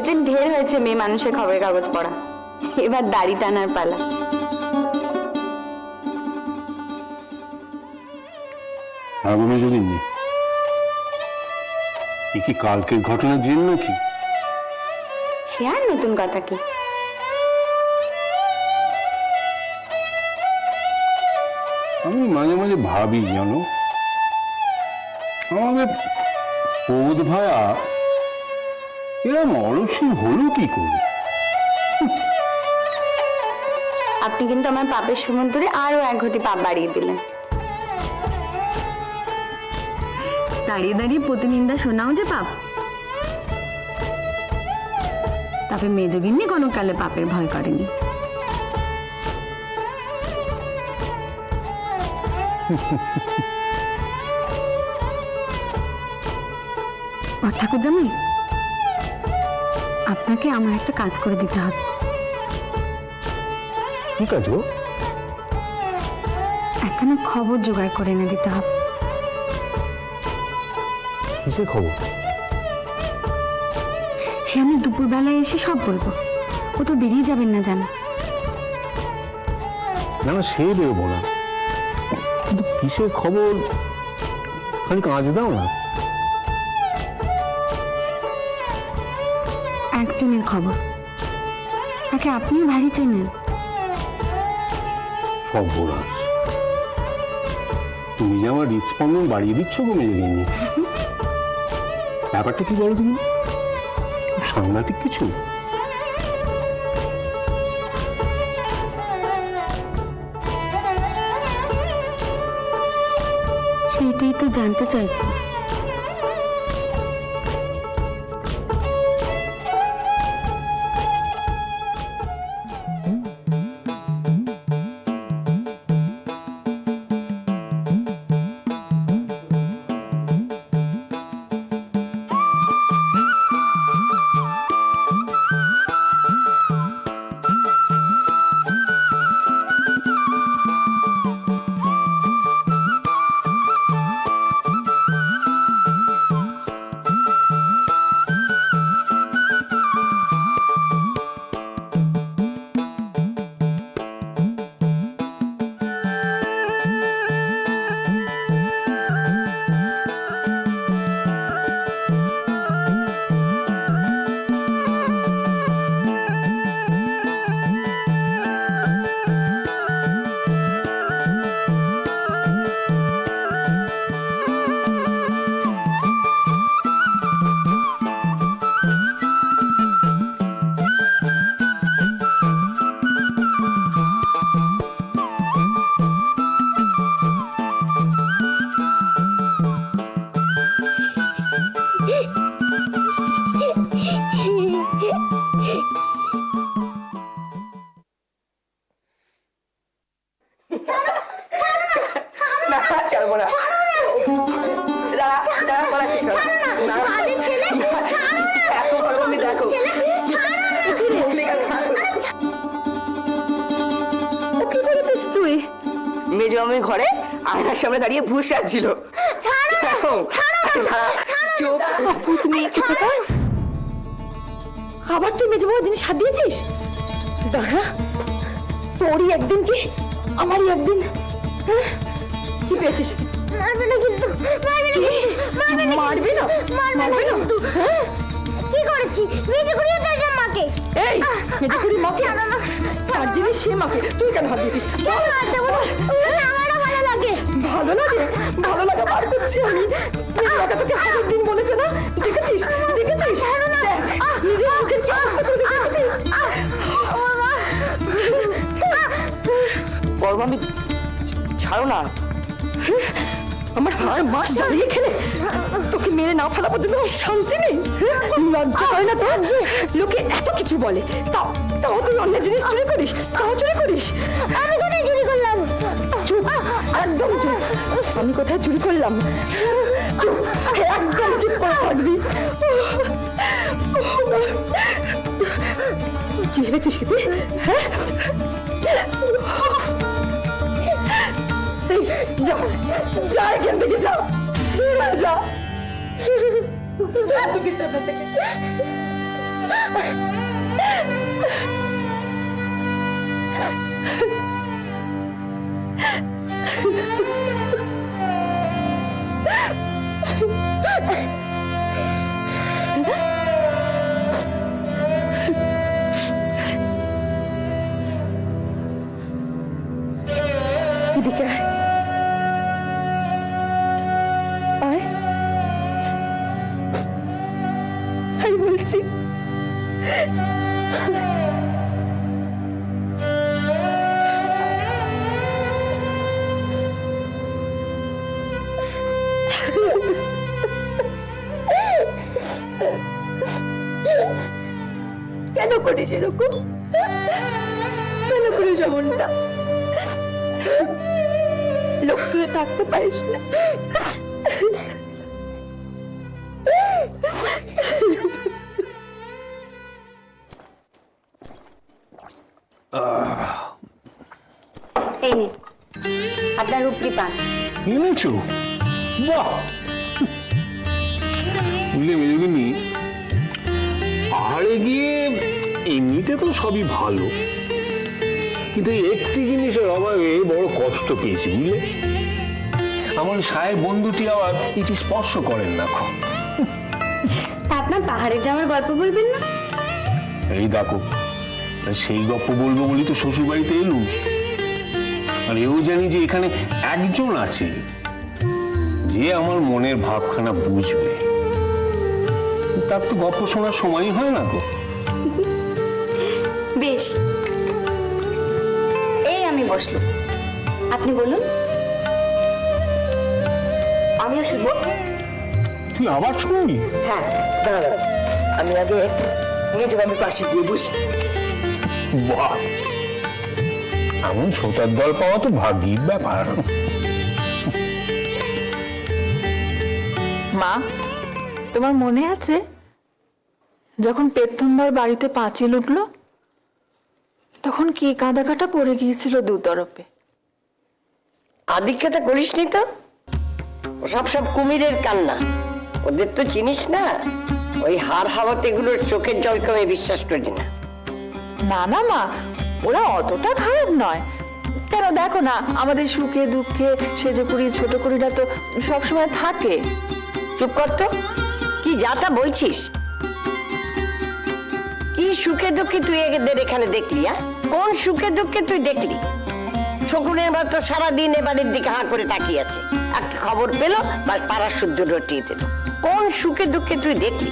ভেবেছেন ঢের হয়েছে মেয়ে মানুষের খবরের কাগজ পড়া, এবার দাড়ি টানার পালা। কি কালকের ঘটনা জেন নাকি? সে আর নতুন কথা কি? আমি মাঝে মাঝে ভাবি জানো, আমাদের বোধ ভায়া এরম অলসী হলো কি করে? আপনি কিন্তু আমার পাপের সমুদ্রে আরো 1 ঘটি পাপ বাড়িয়ে দিলেন। দাঁড়িয়ে দাঁড়িয়ে প্রতিনিন্দা শোনাও যে পাপ, তবে মেজগিন্নি কোনো কালে পাপের ভয় করেনি। ঠাকুর জামাই, আপনাকে আমার একটা কাজ করে দিতে হবে। কি কাজ গো? এখানে খবর জোগাড় করে এনে দিতে হবে। কিসের খবর? সে আমি দুপুরবেলায় এসে সব বলবো, ও তো বেরিয়ে যাবেন না জানো। না না, সে বেরোবো না, কিন্তু কিসের খবর খালি কাজ দাও না। একজনের খবর, তাকে আপনিও ভারী চেনেন। সর্বনাশ, তুমি যে আমার হৃদস্পন্দন বাড়িয়ে দিচ্ছ গো মেজগিন্নি। ব্যাপারটা কি বলো তুমি? সাংঘাতিক কিছু? সেইটাই তো জানতে চাইছি। মেজো আমি ঘরে আয়নার সামনে দাঁড়িয়ে ভুষ আসছিল। আবার তুই মেজো বউ জিনিস হাত দিয়েছিস? দাঁড়া, তোরই একদিন কি আমারই একদিন। কি পেয়েছিস? মারবে না কিন্তু, মারবে না, মারবে না। কি করেছি? মেজে করিয়ে তো মাকে। এই মেজে করি মাকে? তার জিনিস সে মাকে, তুই কেন হাত দিয়েছিস? কেন হাত দেবো না? আমারও ভালো লাগে। ভালো লাগে? ভালো লাগা বার করছি আমি। মেয়েটা তোকে হাজার দিন বলেছে না? দেখেছিস? দেখেছিস? নিজের মুখের কি অবস্থা করেছে দেখেছিস? বড় আমি ছাড়ো না। আমার হাড় মাস জ্বালিয়ে খেলে তোকে মেরে না ফেলা পর্যন্ত আমার শান্তি নেই। লজ্জা হয় না তোর? লোকে এত কিছু বলে, তাও তাও তুই অন্য জিনিস চুরি করিস? তাও চুরি করিস? আমি কোথায় চুরি করলাম? চুপ, একদম চুপ। আমি কোথায় চুরি করলাম? চুপ, একদম চুপ করে থাকবি। কি ভেবেছিস কি তুই? হ্যাঁ, যা যা এখান থেকে, যা যা চোখের সামনে থেকে। এদিকে আয়। আয়। আমি বলছি কেন করিস এরকম? কেন করিস এমনটা? লক্ষ্য থাকতে পারিস না? এই নিন আপনার উপরি পান। এনেছো? বাহ, বুঝলে মেজগিনি, পাহাড়ে গিয়ে এমনিতে তো সবই ভালো, কিন্তু একটি জিনিসের অভাবে বড় কষ্ট পেয়েছি বুঝলে। আমার সাহেব বন্ধুটি আবার এটি স্পর্শ করেন না। তা আপনার পাহাড়ে যাওয়ার গল্প বলবেন না? এই দেখো, সেই গল্প বলবো বলি তো শ্বশুর বাড়িতে এলুম। আর এও জানি যে এখানে একজন আছে যে আমার মনের ভাবখানা বুঝবে। তার তো গল্প শোনার সময়ই হয় না গো। বেশ, এই আমি বসলুম, আপনি বলুন। আমিও শুনবো। তুই আবার শুনবি? হ্যাঁ, দাঁড়া, আমি আগে মেজো মামির পাশে গিয়ে বসি। বাহ, এমন শ্রোতার দল পাওয়া তো ভাগ্যের ব্যাপার। মা, তোমার মনে আছে যখন প্রথমবার বাড়িতে পাঁচিল উঠলো তখন কি কাঁদাকাটা পড়ে গিয়েছিল দুতরফে? আদিক্ষেতা করিস নি তো? সব কুমিরের কান্না, ওদের তো চিনিস না। ওই হার হাওয়াতে এগুলোর চোখের জলকে আমি বিশ্বাস করি না। না না মা, ওরা অতটা খারাপ নয়। কেন দেখো না, আমাদের সুখে দুঃখে সেজকুড়ি ছোট কুড়িরা তো সবসময় থাকে। চুপ কর তো, কি যাতা বলছিস? কি সুখে দুঃখে তুই এদের এখানে দেখলি? কোন সুখে দুঃখে তুই দেখলি? শকুনের মা তো সারাদিন এবারের দিকে হাঁ করে তাকিয়ে আছে, একটা খবর পেলো বা পাড়ার শুদ্ধ রটিয়ে দিল। কোন সুখে দুঃখে তুই দেখলি?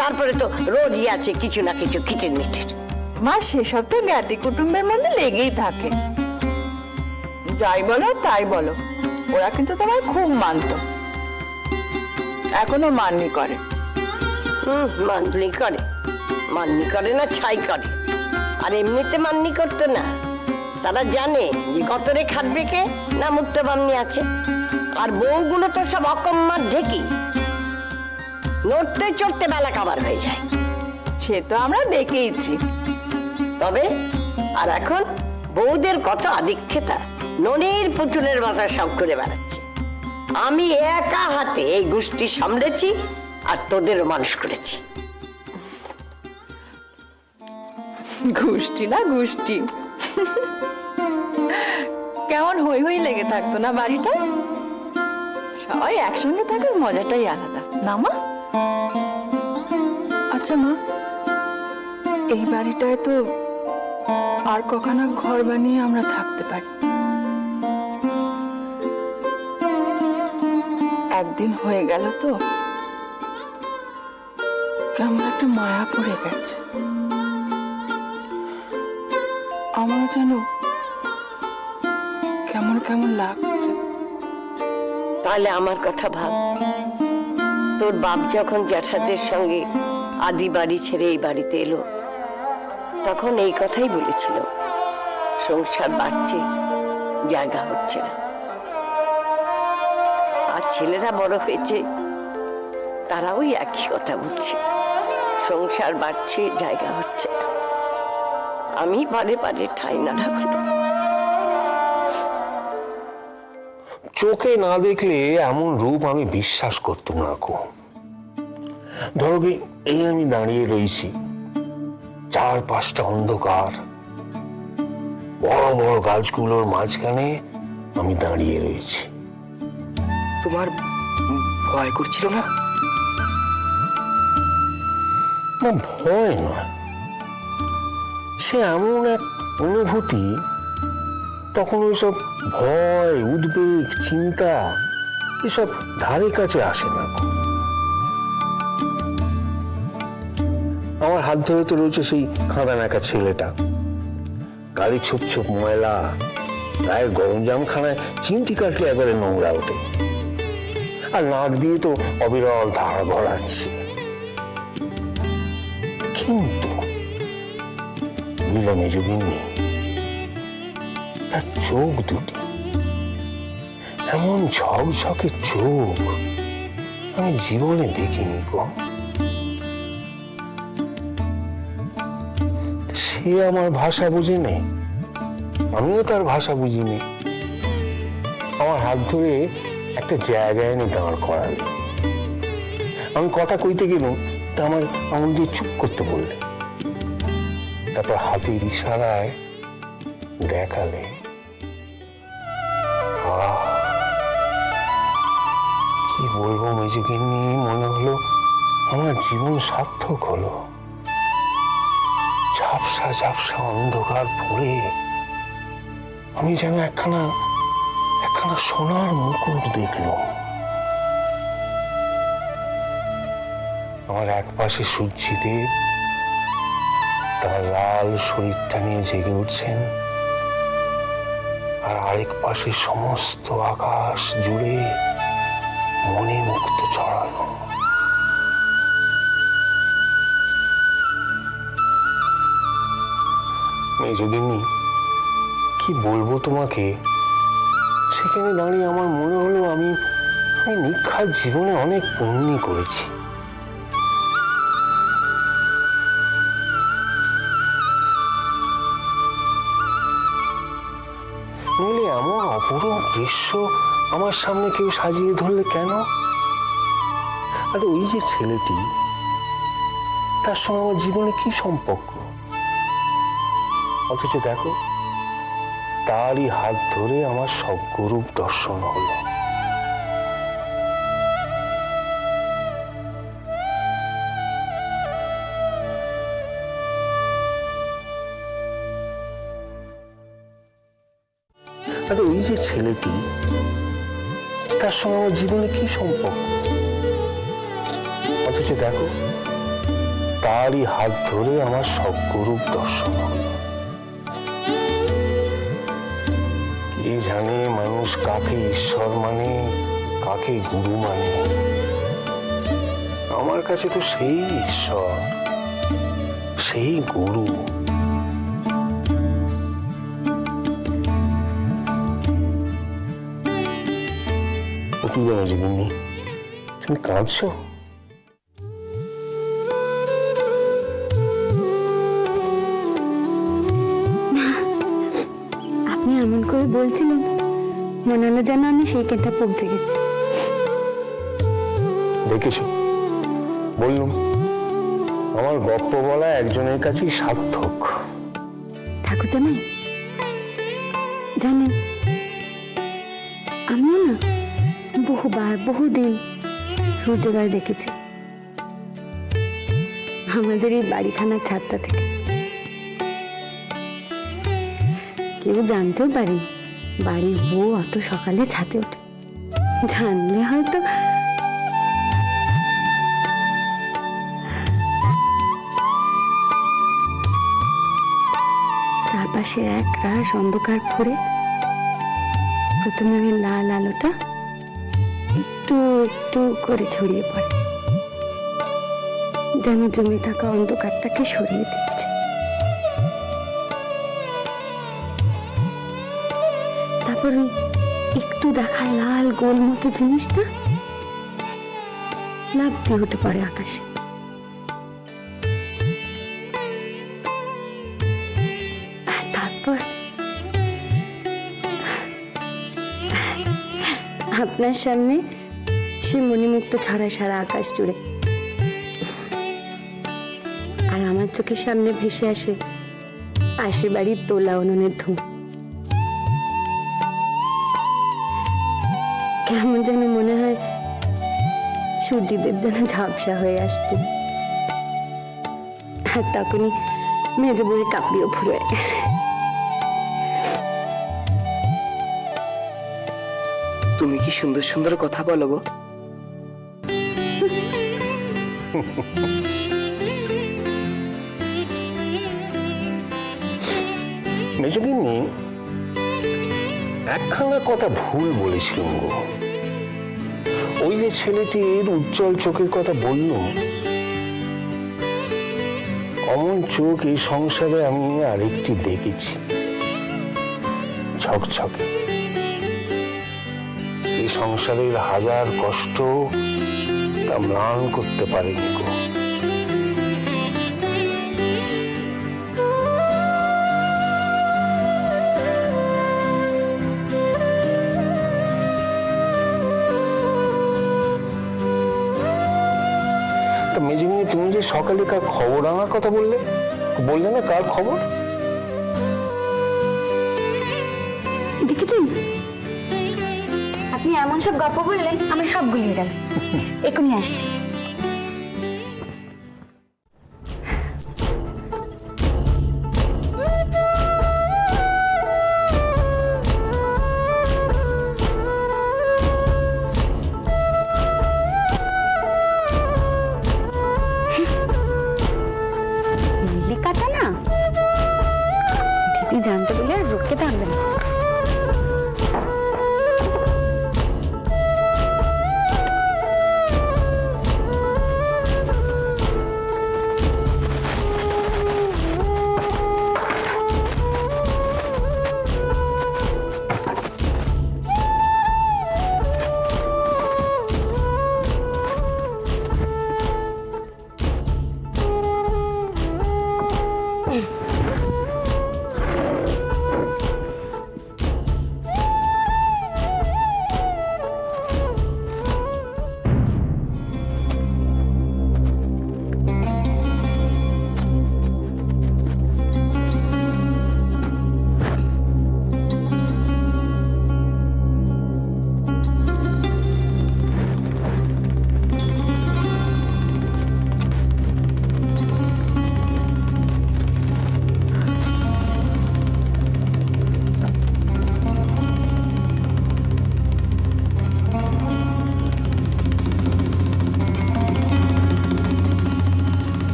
তারপরে তো রোজই আছে কিছু না কিছু কিটের মিটের। মা, সেসব তো জ্ঞাতি কুটুম্বের মধ্যে লেগেই থাকে। যাই বলো তাই বলো, ওরা কিন্তু তোমায় খুব মানতো, এখনো মাননি করে। মানলি করে, মাননি করে না ছাই করে। আর এমনিতে মাননি করতো না, তারা জানে যে কতরে খাটবে কে না মুক্ত বামনি আছে। আর বউগুলো তো সব অকম্মার ঢেকি, নড়তে চড়তে বেলা কাবার হয়ে যায়। সে তো আমরা দেখেইছি। তবে আর এখন বউদের কত আদিক্ষেতা, ননির পুতুলের মাথা সব করে বেড়াচ্ছে। আমি একা হাতে এই গোষ্ঠী সামলেছি আর তোদেরও মানুষ করেছি। গোষ্ঠী না গোষ্ঠী, কেমন হই হই লেগে থাকতো না বাড়িটা? সবাই একসঙ্গে থাকার মজাটাই আলাদা, না মা? আচ্ছা মা, এই বাড়িটায় তো আর কখনো ঘর বানিয়ে আমরা থাকতে পারি। একদিন হয়ে গেল তো, কেমন একটা মায়া পড়ে গেছে। আমার যেন কেমন কেমন লাগছে। তাহলে আমার কথা ভাব, তোর বাপ যখন জ্যাঠাদের সঙ্গে আদি বাড়ি ছেড়ে এই বাড়িতে এলো, তখন এই কথাই বলেছিল, সংসার বাড়ছে, জায়গা হচ্ছে না। আর ছেলেরা বড় হয়েছে, তারা ওই একই কথা বলছে, সংসার বাড়ছে, জায়গা হচ্ছে না। আমি বারে বারে ঠাই নাড়া হলো। চোখে না দেখলে এমন রূপ আমি বিশ্বাস করতাম না গো। ধরো কি এই আমি দাঁড়িয়ে রয়েছি, চারপাশটা অন্ধকার, বড় বড় গাছগুলোর মাঝখানে আমি দাঁড়িয়ে রয়েছি। তোমার ভয় করছিল না? না, ভয় নয়, সে এমন এক অনুভূতি, তখন ওইসব ভয়, উদ্বেগ, চিন্তা এসব ধারে কাছে আসে না। আমার হাত ধরে তো রয়েছে সেই খাঁদা নাকা ছেলেটা, গাড়ি ছোপ ছোপ ময়লা, গায়ের গরম জামখানায় চিমটি কাটলে এবারে নোংরা ওঠে, আর নাক দিয়ে তো অবিরল ধার গড়াচ্ছে। কিন্তু বুঝলাম মেজগিন্নি, তার চোখ দুটি এমন ঝকঝকে চোখ আমি জীবনে দেখিনি গো। সে আমার ভাষা বুঝেনি, আমিও তার ভাষা বুঝিনি। আমার হাত ধরে একটা জায়গায় এনে দাঁড় করালে, আমি কথা কইতে গেলাম, তা আমার আঙুল দিয়ে চুপ করতে বললে, তারপর হাতের ইশারায় দেখালে। কি বলবো মেজগিন্নি, মনে হলো আমার জীবন সার্থক হলো। ঝাপসা ঝাপসা অন্ধকার পড়ে আমি যেন একখানা সোনার মুকুট দেখলাম। আমার এক পাশে সূর্যদেব তার লাল শরীরটা নিয়ে জেগে উঠছেন, আর আরেক পাশে সমস্ত আকাশ জুড়ে মনে মুক্ত ছড়ানো। মেজগিন্নি, কি বলবো তোমাকে, সেখানে দাঁড়িয়ে আমার মনে হলো আমি নিখাদ জীবনে অনেক পুণ্য করেছি। নইলে এমন অপরূপ দৃশ্য আমার সামনে কেউ সাজিয়ে ধরলে কেন? আর ওই যে ছেলেটি, তার সঙ্গে আমার জীবনে কি সম্পর্ক? অথচ দেখো, তারই হাত ধরে আমার সর্বরূপ দর্শন হলো। আর ওই যে ছেলেটি, তার সঙ্গে আমার জীবনে কি সম্পর্ক? অথচ দেখো, তারই হাত ধরে আমার সর্বরূপ দর্শন হলো। কে জানে মানুষ কাকে ঈশ্বর মানে, কাকে গুরু মানে? আমার কাছে তো সেই ঈশ্বর, সেই গুরু। কি বলো জীবনী, তুমি কাঁদছো? আপনি এমন করে বলছিলেন, মনে হলো যেন আমি সেইখানটা পৌঁছে গেছি। দেখেছো, বললুম আমার গপ্প বলা একজনের কাছেই সার্থক। ঠাকুর জামাই, জানেন আমিও না বহুবার বহুদিন সূর্যোদয় দেখেছি আমাদের এই বাড়িখানার ছাদটা থেকে। কেউ জানতেও পারি বাড়ির বউ অত সকালে ছাদে ওঠে। জানলে হয়তো চারপাশের এক রাশ অন্ধকার পড়ে প্রথমে ওই লাল আলোটা একটু একটু করে ছড়িয়ে পড়ে, যেন জমে থাকা অন্ধকারটাকে সরিয়ে দিচ্ছে। তারপর ওই একটু দেখা লাল গোল মতো জিনিসটা লাফ দিয়ে উঠে পড়ে আকাশে। আর তারপর আপনার সামনে সে মণিমুক্ত ছড়ায় সারা আকাশ জুড়ে, আমার চোখের সামনে ভেসে আসে পাশের বাড়ির তোলা উনুনের ধূম। কেমন যেন মনে হয় সূর্যদেব যেন ঝাপসা হয়ে আসছে, আর তখনই মেজে বউয়ের কাপড়িও ফুরোয়। তুমি কি সুন্দর সুন্দর কথা বলো গো। মেজগিন্নি একখানা কথা ভুল বলেছিলাম গো। ওই যে ছেলেটির উজ্জ্বল চোখের কথা বলল, অমন চোখ এই সংসারে আমি আরেকটি দেখেছি, ঝকঝকে। এই সংসারের হাজার কষ্ট তা ম্লান করতে পারেনি গো। তা মেজগিন্নি, তুমি যে সকালে কার খবর আনার কথা বললে না, কার খবর? দেখেছেন, আপনি এমন সব গল্প বললেন আমার সব গুলিয়ে গেল। এখনই আসছি। কাটা না দিদি জানতে বলে আর রোগকে থাকবে না।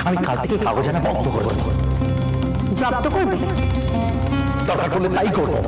আমি কাল থেকে কাগজ আনা বন্ধ করে দেবো। জব্দ করবে? দরকার পড়লে তাই করবো।